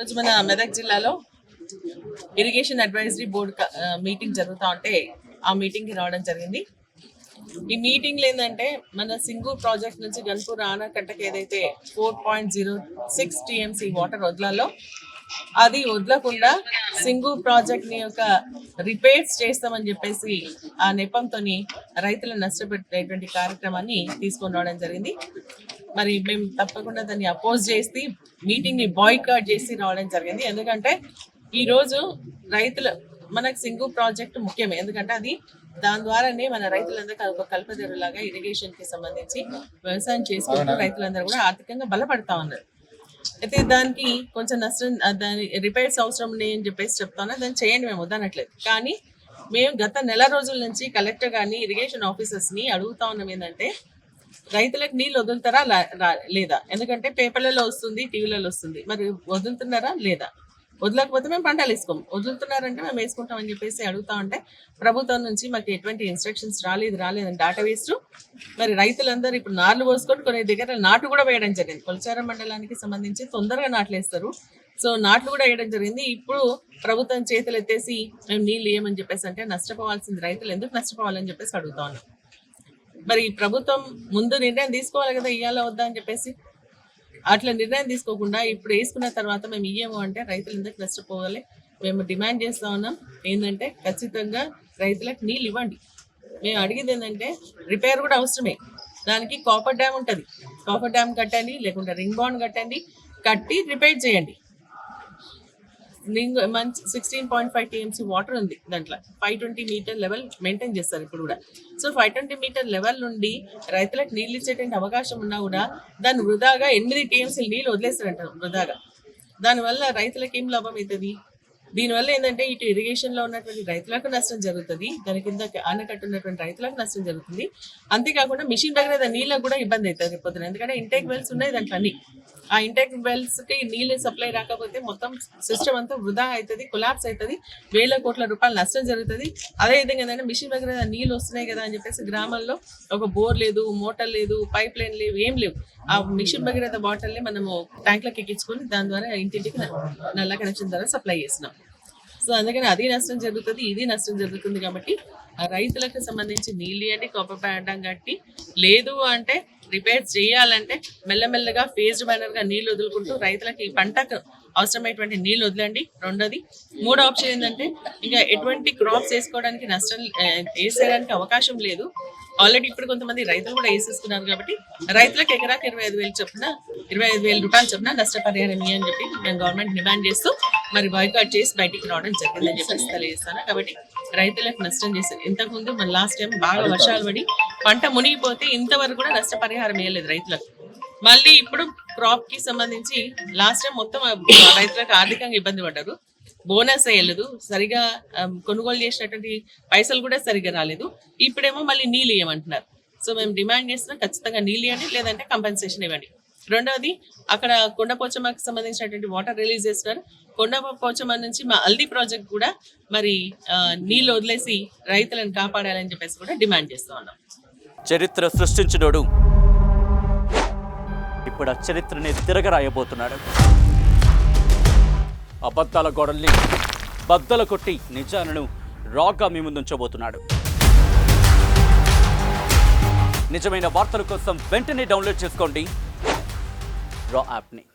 ఈరోజు మన మెదక్ జిల్లాలో ఇరిగేషన్ అడ్వైజరీ బోర్డ్ మీటింగ్ జరుగుతూ ఉంటే ఆ మీటింగ్కి రావడం జరిగింది. ఈ మీటింగ్లో ఏంటంటే మన సింగూర్ ప్రాజెక్ట్ నుంచి గన్పూర్ ఆనకట్టకి ఏదైతే 4.06 టీఎంసీ వాటర్ వదలాలో అది వదలకుండా సింగూర్ ప్రాజెక్ట్ ని యొక్క రిపేర్స్ చేస్తామని చెప్పేసి ఆ నెపంతో రైతులను నష్టపెట్టేటువంటి కార్యక్రమాన్ని తీసుకొని రావడం జరిగింది. మరి మేము తప్పకుండా దాన్ని అపోజ్ చేసి మీటింగ్ ని బాయ్కాట్ చేసి రావడం జరిగింది. ఎందుకంటే ఈరోజు రైతులు మనకు సింగూర్ ప్రాజెక్ట్ ముఖ్యమే, ఎందుకంటే అది దాని ద్వారానే మన రైతులందరికీ ఒక కల్పదరులాగా ఇరిగేషన్ కి సంబంధించి వ్యవసాయం చేసుకుంటూ రైతులందరూ కూడా ఆర్థికంగా బలపడతా ఉన్నారు. అయితే దానికి కొంచెం నష్టం, దాని రిపేర్స్ అవసరం ఉన్నాయని చెప్పేసి చెప్తాను, దాన్ని చేయండి, మేము వద్దనట్లేదు. కానీ మేము గత నెల రోజుల నుంచి కలెక్టర్ గారిని ఇరిగేషన్ ఆఫీసర్స్ని అడుగుతా ఉన్నాం ఏంటంటే రైతులకు నీళ్ళు వదులుతారా లేదా, ఎందుకంటే పేపర్లలో వస్తుంది, టీవీలలో వస్తుంది, మరి వదులుతున్నారా లేదా, వదలకపోతే మేము పంటలు వేసుకోము, వదులుతున్నారంటే మేము వేసుకుంటామని చెప్పేసి అడుగుతా ఉంటే ప్రభుత్వం నుంచి మాకు ఎటువంటి ఇన్స్ట్రక్షన్స్ రాలేదని డాటా వేస్తూ మరి రైతులందరూ ఇప్పుడు నార్లు పోసుకొని కొన్ని దగ్గర నాటు కూడా వేయడం జరిగింది. కొల్చారం మండలానికి సంబంధించి తొందరగా నాట్లు వేస్తారు, సో నాట్లు కూడా వేయడం జరిగింది. ఇప్పుడు ప్రభుత్వం చేతులు ఎత్తేసి మేము నీళ్ళు ఇవ్వమని చెప్పేసి అంటే నష్టపోవాల్సింది రైతులు ఎందుకు నష్టపోవాలని చెప్పేసి అడుగుతా ఉన్నాం. మరి ప్రభుత్వం ముందు నిర్ణయం తీసుకోవాలి కదా, ఇయ్యాలా వద్దా అని చెప్పేసి. అట్లా నిర్ణయం తీసుకోకుండా ఇప్పుడు వేసుకున్న తర్వాత మేము ఇయ్యము అంటే రైతులు ఎందుకు నష్టపోవాలి. మేము డిమాండ్ చేస్తా ఉన్నాం ఏంటంటే ఖచ్చితంగా రైతులకు నీళ్ళు ఇవ్వండి. మేము అడిగేది ఏంటంటే రిపేర్ కూడా అవసరమే, దానికి కాపర్ డ్యామ్ ఉంటుంది, కాపర్ డ్యామ్ కట్టండి, లేకుంటే రింగ్ బాండ్ కట్టి రిపేర్ చేయండి. మంచి 16.5 టీఎంసీ వాటర్ ఉంది, దాంట్లో 520 మీటర్ లెవెల్ మెయింటైన్ చేస్తారు ఇప్పుడు కూడా. సో 520 మీటర్ లెవెల్ నుండి రైతులకు నీళ్ళు ఇచ్చేటువంటి అవకాశం ఉన్నా కూడా దాన్ని వృధాగా 8 టీఎంసీలు నీళ్ళు వదిలేస్తారంటారు వృధాగా. దానివల్ల రైతులకు ఏం లాభం అవుతుంది? దీనివల్ల ఏంటంటే ఇటు ఇరిగేషన్లో ఉన్నటువంటి రైతులకు నష్టం జరుగుతుంది, దాని కింద ఆనకట్టు ఉన్నటువంటి రైతులకు నష్టం జరుగుతుంది. అంతేకాకుండా మిషన్ దగ్గర నీళ్ళకు కూడా ఇబ్బంది అవుతుంది పొద్దున, ఎందుకంటే ఇంటేక్ వెల్స్ ఉన్నాయి దాంట్లో అన్ని. ఆ ఇంటేక్ వెల్స్కి నీళ్ళు సప్లై రాకపోతే మొత్తం సిస్టమ్ అంతా వృధా అవుతుంది, కొలాప్స్ అవుతుంది, వేల కోట్ల రూపాయలు నష్టం జరుగుతుంది. అదేవిధంగా ఏంటంటే మిషన్ దగ్గర నీళ్ళు వస్తున్నాయి కదా అని చెప్పేసి గ్రామాల్లో ఒక బోర్ లేదు, మోటార్ లేదు, పైప్ లైన్ లేవు, ఏం లేవు. ఆ మిషన్ భగీరథ బాటిల్ని మనము ట్యాంక్లోకి ఎక్కించుకొని దాని ద్వారా ఇంటింటికి నల్ల కనెక్షన్ ద్వారా సప్లై చేస్తున్నాం. సో అందుకని అది నష్టం జరుగుతుంది, ఇది నష్టం జరుగుతుంది. కాబట్టి ఆ రైతులకు సంబంధించి నీళ్ళు అంటే కాపర్ డ్యామ్ కట్టి, లేదు అంటే రిపేర్స్ చేయాలంటే మెల్లమెల్లగా ఫేజ్డ్ మేనర్గా నీళ్ళు వదులుకుంటూ రైతులకి ఈ పంటకు అవసరమైనటువంటి నీళ్ళు వదలండి. రెండోది, మూడో ఆప్షన్ ఏంటంటే ఇంకా ఎటువంటి క్రాప్స్ వేసుకోవడానికి వేసేయడానికి అవకాశం లేదు. ఆల్రెడీ ఇప్పుడు కొంతమంది రైతులు కూడా వేసేసుకున్నారు. కాబట్టి రైతులకు ఎకరాకి 25,000 రూపాయలు చొప్పున నష్టపరిహారం అని చెప్పి మేము గవర్నమెంట్ డిమాండ్ చేస్తూ మరి బాయ్కాట్ చేసి బయటికి రావడం జరిగిందని చెప్పేసి తెలియజేస్తాను. కాబట్టి రైతులకు నష్టం చేశారు. ఇంతకుముందు మన లాస్ట్ టైం బాగా వర్షాలు పడి పంట మునిగిపోతే ఇంతవరకు కూడా నష్టపరిహారం వేయలేదు రైతులకు. మళ్ళీ ఇప్పుడు క్రాప్ కి సంబంధించి లాస్ట్ టైం మొత్తం రైతులకు ఆర్థికంగా ఇబ్బంది పడ్డారు. బోనస్ వేయలేదు, సరిగా కొనుగోలు చేసినటువంటి పైసలు కూడా సరిగా రాలేదు. ఇప్పుడేమో మళ్ళీ నీళ్ళు ఇవ్వమంటున్నారు. సో మేము డిమాండ్ చేస్తున్నాం, ఖచ్చితంగా నీళ్ళు ఇవ్వండి, లేదంటే కంపెన్సేషన్ ఇవ్వండి. రెండవది, అక్కడ కొండపోచమ్మకి సంబంధించినటువంటి వాటర్ రిలీజ్ చేస్తున్నారు. కొండపోచమ్మ నుంచి మా అల్ది ప్రాజెక్ట్ కూడా మరి నీళ్ళు వదిలేసి రైతులను కాపాడాలని చెప్పేసి కూడా డిమాండ్ చేస్తూ ఉన్నాం. చరిత్ర సృష్టించినోడు ఇప్పుడు ఆ చరిత్రని తిరగరాయబోతున్నాడు. అబద్ధాల గోడల్ని బద్దలు కొట్టి నిజాలను రాగా మీ ముందుంచబోతున్నాడు. నిజమైన వార్తల కోసం వెంటనే డౌన్లోడ్ చేసుకోండి రా యాప్ని.